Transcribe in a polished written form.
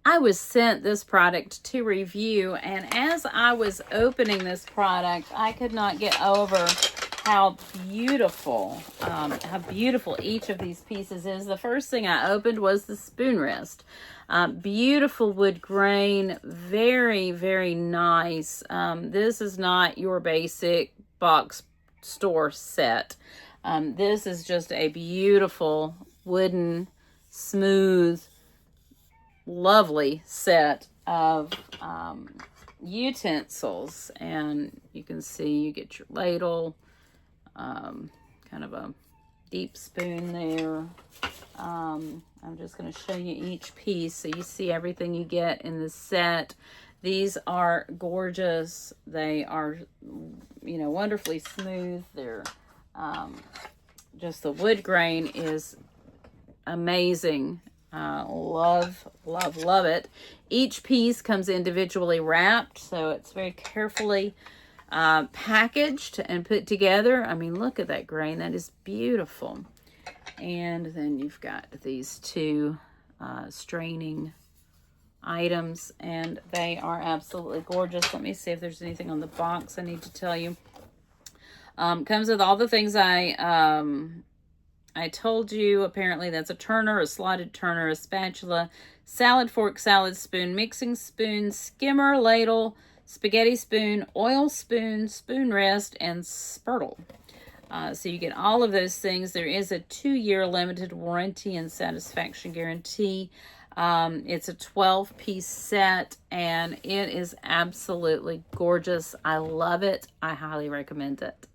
I was sent this product to review, and as I was opening this product, I could not get over how beautiful each of these pieces is. The first thing I opened was the spoon rest. Beautiful wood grain, very, very nice. This is not your basic box store set. This is just a beautiful wooden, smooth, lovely set of utensils. And you can see you get your ladle, kind of a deep spoon there. I'm just going to show you each piece so you see everything you get in the set. These are gorgeous. They are, wonderfully smooth. They're just the wood grain is amazing. Love, love, love it. Each piece comes individually wrapped, so it's very carefully packaged and put together. I mean, look at that grain. That is beautiful. And then you've got these two straining items, and they are absolutely gorgeous. Let me see if there's anything on the box I need to tell you. Comes with all the things I told you. Apparently that's a turner, a slotted turner, a spatula, salad fork, salad spoon, mixing spoon, skimmer, ladle, spaghetti spoon, oil spoon, spoon rest, and spurtle. So you get all of those things. There is a 2-year limited warranty and satisfaction guarantee. It's a 12-piece set, and it is absolutely gorgeous. I love it. I highly recommend it.